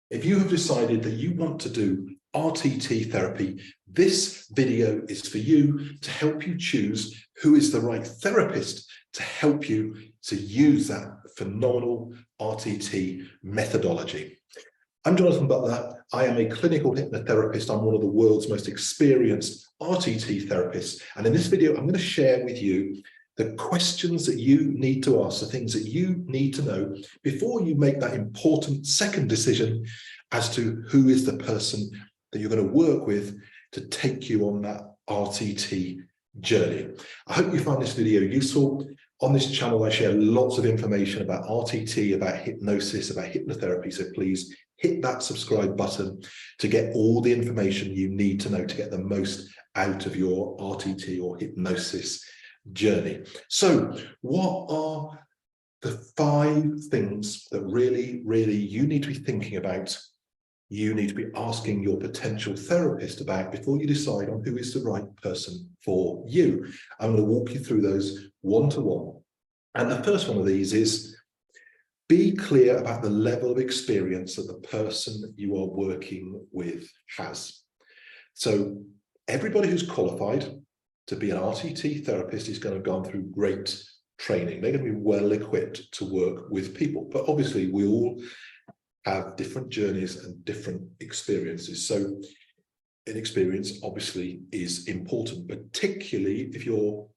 If you have decided that you want to do RTT therapy, this video is for you to help you choose who is the right therapist to help you to use that phenomenal RTT methodology. I'm Jonathan Butler. I am a clinical hypnotherapist. I'm one of the world's most experienced RTT therapists. And in this video, I'm going to share with you the questions that you need to ask, the things that you need to know before you make that important second decision as to who is the person that you're going to work with to take you on that RTT journey. I hope you find this video useful. On this channel, I share lots of information about RTT, about hypnosis, about hypnotherapy. So please hit that subscribe button to get all the information you need to know to get the most out of your RTT or hypnosis journey. So what are the 5 things that really you need to be thinking about, you need to be asking your potential therapist about before you decide on who is the right person for you? I'm going to walk you through those one-to-one. And the first one of these is be clear about the level of experience that the person that you are working with has. So everybody who's qualified to be an RTT therapist is going to have gone through great training. They're going to be well equipped to work with people. But obviously, we all have different journeys and different experiences. So an experience obviously is important, particularly if your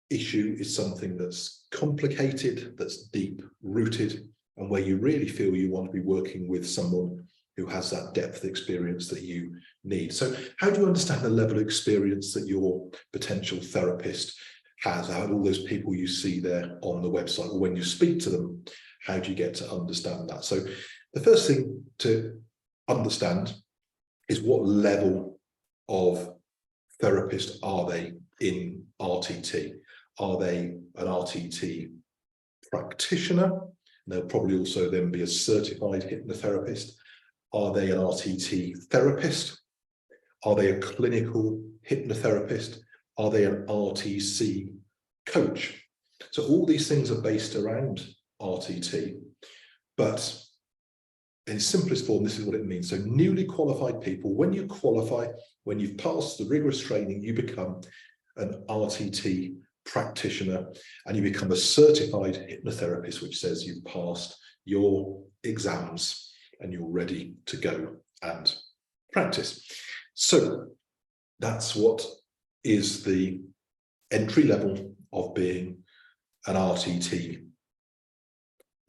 issue is something that's complicated, that's deep rooted, and where you really feel you want to be working with someone who has that depth experience that you need. So how do you understand the level of experience that your potential therapist has? Out of all those people you see there on the website, or when you speak to them, how do you get to understand that? So the first thing to understand is what level of therapist are they in RTT? Are they an RTT practitioner? They'll probably also then be a certified hypnotherapist. Are they an RTT therapist? Are they a clinical hypnotherapist? Are they an RTC coach? So all these things are based around RTT, but in its simplest form, this is what it means. So newly qualified people, when you qualify, when you've passed the rigorous training, you become an RTT practitioner and you become a certified hypnotherapist, which says you've passed your exams and you're ready to go and practice. So that's what is the entry level of being an RTT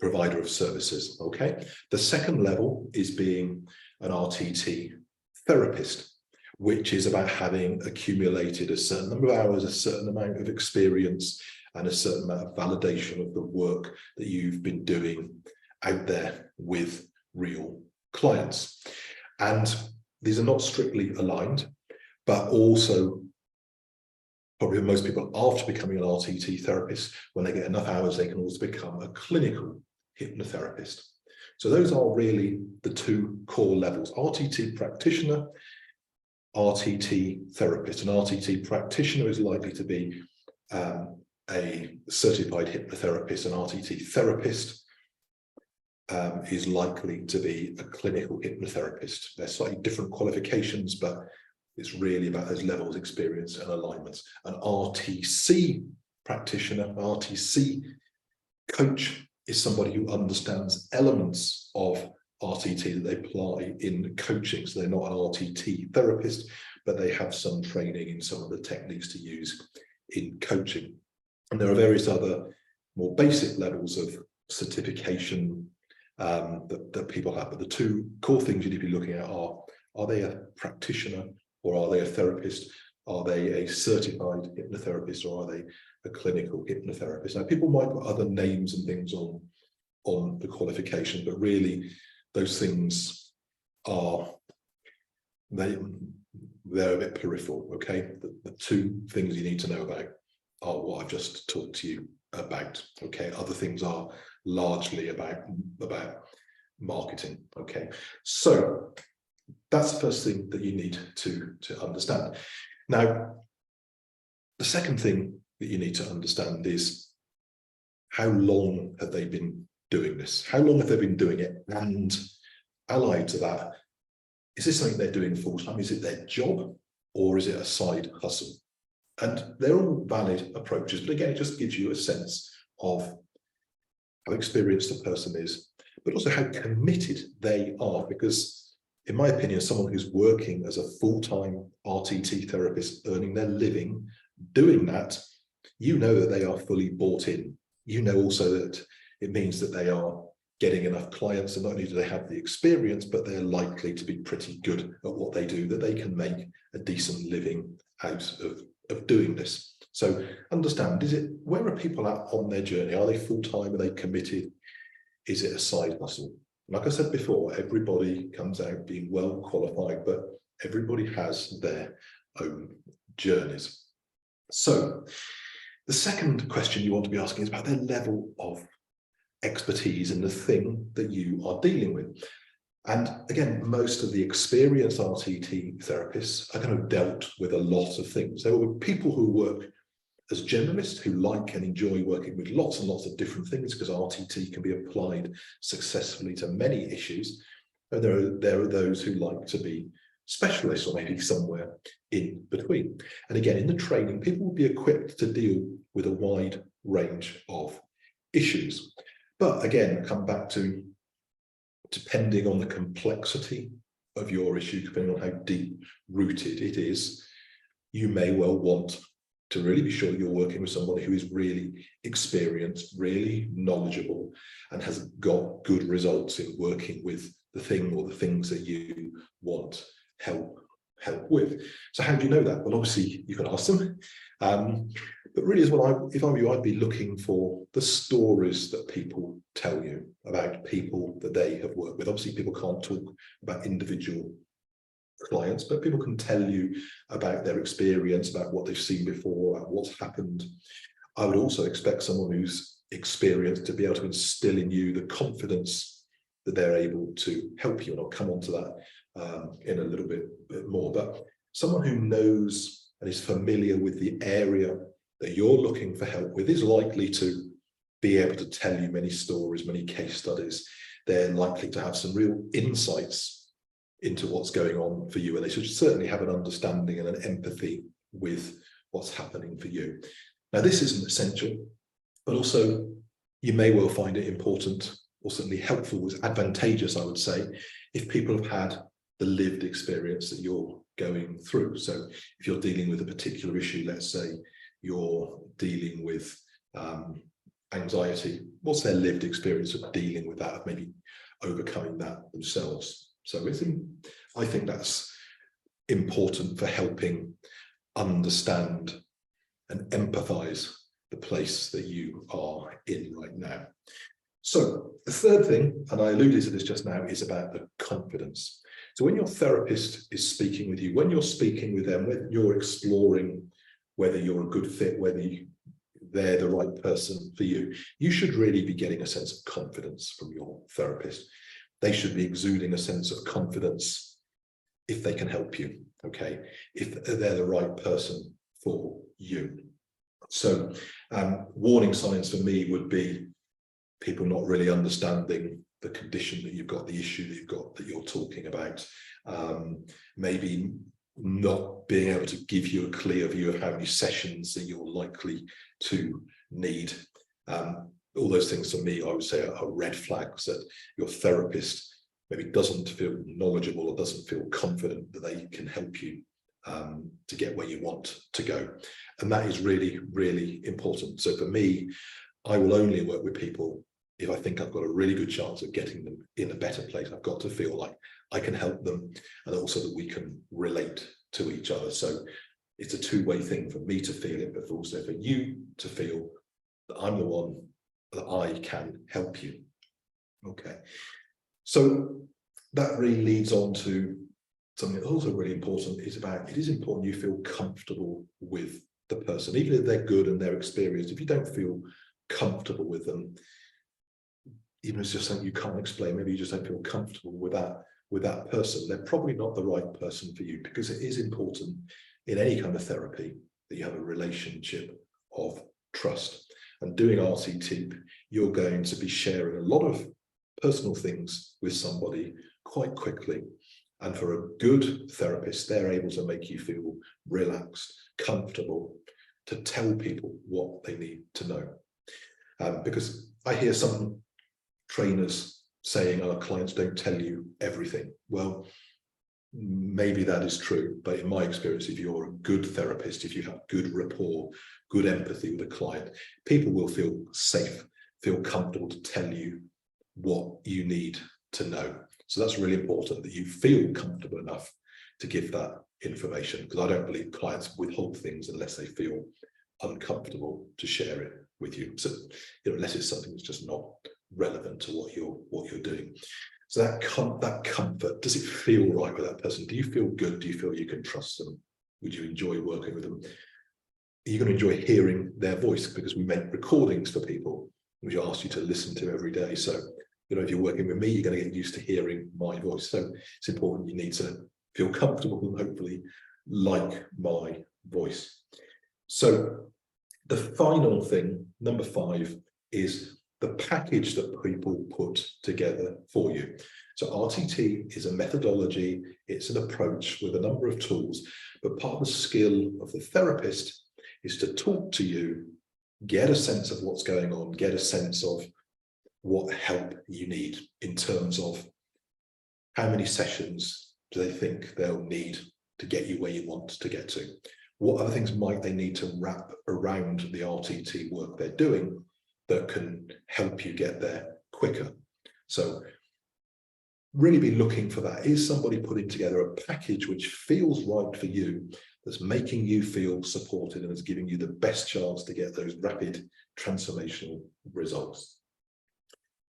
provider of services, okay? The second level is being an RTT therapist, which is about having accumulated a certain number of hours, a certain amount of experience, and a certain amount of validation of the work that you've been doing out there with real clients. And these are not strictly aligned, but also probably most people, after becoming an RTT therapist, when they get enough hours, they can also become a clinical hypnotherapist. So those are really the 2 core levels: RTT practitioner, RTT therapist. An RTT practitioner is likely to be a certified hypnotherapist. An RTT therapist is likely to be a clinical hypnotherapist. They're slightly different qualifications, but it's really about those levels, experience and alignments. An RTC practitioner, RTC coach is somebody who understands elements of RTT that they apply in coaching. So they're not an RTT therapist, but they have some training in some of the techniques to use in coaching. And there are various other more basic levels of certification that people have. But the 2 core things you need to be looking at are they a practitioner or are they a therapist? Are they a certified hypnotherapist or are they a clinical hypnotherapist? Now, people might put other names and things on the qualification, but really those things are, they're a bit peripheral, okay? The 2 things you need to know about are what I've just talked to you about, okay? Other things are largely about marketing, okay? So that's the first thing that you need to understand. Now, the second thing that you need to understand is how long have they been doing this? How long have they been doing it? And allied to that, is this something they're doing full time? Is it their job, or is it a side hustle? And they're all valid approaches, but again, it just gives you a sense of how experienced a person is, but also how committed they are, because in my opinion, someone who's working as a full-time RTT therapist, earning their living, doing that, you know that they are fully bought in. You know also that it means that they are getting enough clients, and not only do they have the experience, but they're likely to be pretty good at what they do, that they can make a decent living out of doing this. So understand, where are people at on their journey? Are they full-time? Are they committed? Is it a side hustle? Like I said before, everybody comes out being well qualified, but everybody has their own journeys. So the second question you want to be asking is about their level of expertise in the thing that you are dealing with. And again, most of the experienced RTT therapists are kind of dealt with a lot of things. There are people who work as generalists, who like and enjoy working with lots and lots of different things, because RTT can be applied successfully to many issues. And there are those who like to be specialists, or maybe somewhere in between. And again, in the training, people will be equipped to deal with a wide range of issues. But again, come back to, depending on the complexity of your issue, depending on how deep rooted it is, you may well want to really be sure you're working with somebody who is really experienced, really knowledgeable, and has got good results in working with the thing or the things that you want help with. So how do you know that? Well, obviously you can ask them, but really as well, if I were you, I'd be looking for the stories that people tell you about people that they have worked with. Obviously people can't talk about individual clients, but people can tell you about their experience, about what they've seen before, about what's happened. I would also expect someone who's experienced to be able to instill in you the confidence that they're able to help you, and I'll come on to that in a little bit more. But someone who knows and is familiar with the area that you're looking for help with is likely to be able to tell you many stories, many case studies. They're likely to have some real insights into what's going on for you, and they should certainly have an understanding and an empathy with what's happening for you. Now, this isn't essential, but also you may well find it important, or certainly helpful, is advantageous, I would say, if people have had the lived experience that you're going through. So if you're dealing with a particular issue, let's say you're dealing with anxiety, what's their lived experience of dealing with that, of maybe overcoming that themselves? So I think that's important for helping understand and empathize the place that you are in right now. So the third thing, and I alluded to this just now, is about the confidence. So when your therapist is speaking with you, when you're speaking with them, when you're exploring whether you're a good fit, whether they're the right person for you, you should really be getting a sense of confidence from your therapist. They should be exuding a sense of confidence if they can help you, okay? If they're the right person for you. So warning signs for me would be people not really understanding the condition that you've got, the issue that you've got that you're talking about, maybe not being able to give you a clear view of how many sessions that you're likely to need. All those things for me, I would say, are red flags that your therapist maybe doesn't feel knowledgeable or doesn't feel confident that they can help you to get where you want to go. And that is really, really important. So for me, I will only work with people if I think I've got a really good chance of getting them in a better place. I've got to feel like I can help them, and also that we can relate to each other. So it's a two-way thing for me to feel it, but also for you to feel that I'm the one that I can help you. Okay, so that really leads on to something that's also really important, is about, it is important you feel comfortable with the person, even if they're good and they're experienced. If you don't feel comfortable with them, even if it's just something you can't explain, maybe you just don't feel comfortable with that person, they're probably not the right person for you, because it is important in any kind of therapy that you have a relationship of trust. And doing RTT, you're going to be sharing a lot of personal things with somebody quite quickly. And for a good therapist, they're able to make you feel relaxed, comfortable, to tell people what they need to know. Because I hear some trainers saying our clients don't tell you everything. Well, maybe that is true, but in my experience, if you're a good therapist, if you have good rapport, good empathy with a client, people will feel safe, feel comfortable to tell you what you need to know. So that's really important, that you feel comfortable enough to give that information, because I don't believe clients withhold things unless they feel uncomfortable to share it with you. So, unless it's something that's just not relevant to what you're doing. So that comfort, does it feel right with that person? Do you feel good? Do you feel you can trust them? Would you enjoy working with them? Are you going to enjoy hearing their voice? Because we make recordings for people, which I ask you to listen to every day. So, if you're working with me, you're going to get used to hearing my voice. So it's important you need to feel comfortable and hopefully like my voice. So the final thing, number 5, is the package that people put together for you. So RTT is a methodology, it's an approach with a number of tools, but part of the skill of the therapist is to talk to you, get a sense of what's going on, get a sense of what help you need in terms of how many sessions do they think they'll need to get you where you want to get to. What other things might they need to wrap around the RTT work they're doing that can help you get there quicker? So really be looking for that. Is somebody putting together a package which feels right for you, that's making you feel supported and is giving you the best chance to get those rapid transformational results?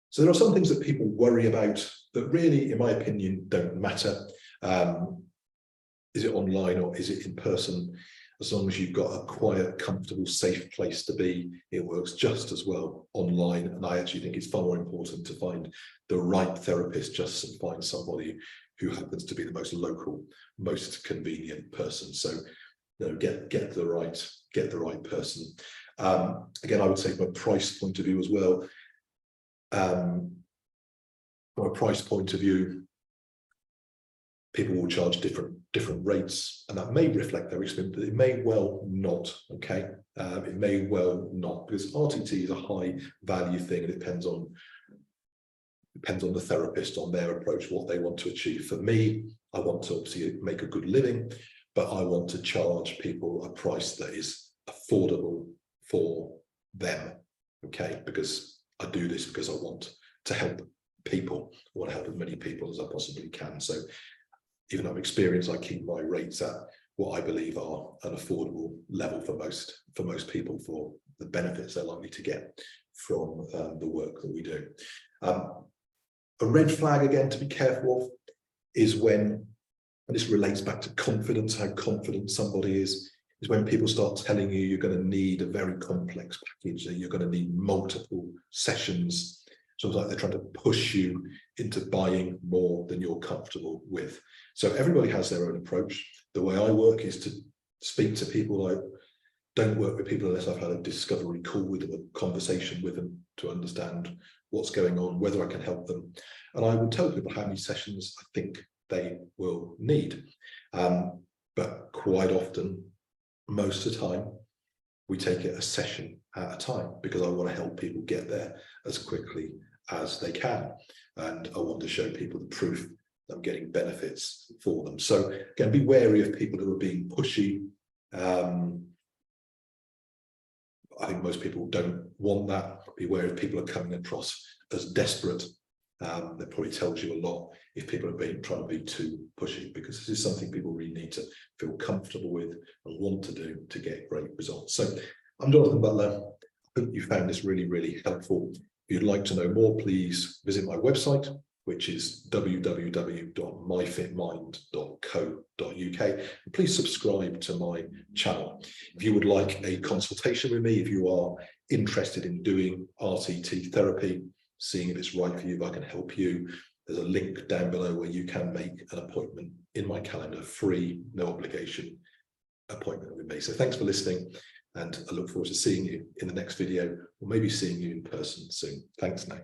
So there are some things that people worry about that really, in my opinion, don't matter. Is it online or is it in person? As long as you've got a quiet, comfortable, safe place to be, it works just as well online. And I actually think it's far more important to find the right therapist just to find somebody who happens to be the most local, most convenient person. So, get the right person. Again, I would say from a price point of view as well. From a price point of view, people will charge different rates, and that may reflect their experience, but it may well not. Okay, it may well not, because RTT is a high value thing, and it depends on the therapist, on their approach, what they want to achieve. For me, I want to obviously make a good living, but I want to charge people a price that is affordable for them. Okay, because I do this because I want to help people. I want to help as many people as I possibly can. So even though I'm experienced, I keep my rates at what I believe are an affordable level for most people, for the benefits they're likely to get from the work that we do. A red flag, again, to be careful of is when, and this relates back to confidence, how confident somebody is when people start telling you you're going to need a very complex package, that you're going to need multiple sessions. So it's like they're trying to push you into buying more than you're comfortable with. So everybody has their own approach. The way I work is to speak to people. I don't work with people unless I've had a discovery call with them, a conversation with them to understand what's going on, whether I can help them. And I will tell people how many sessions I think they will need. But quite often, most of the time, we take it a session at a time, because I want to help people get there as quickly as they can. And I want to show people the proof that I'm getting benefits for them. So again, be wary of people who are being pushy. I think most people don't want that. Be wary if people are coming across as desperate. That probably tells you a lot if people are trying to be too pushy, because this is something people really need to feel comfortable with and want to do to get great results. So I'm Jonathan Butler. I hope you found this really, really helpful. If you'd like to know more, please visit my website, which is www.myfitmind.co.uk. And please subscribe to my channel. If you would like a consultation with me, if you are interested in doing RTT therapy, seeing if it's right for you, if I can help you, there's a link down below where you can make an appointment in my calendar, free, no obligation appointment with me. So thanks for listening, and I look forward to seeing you in the next video, or maybe seeing you in person soon. Thanks now.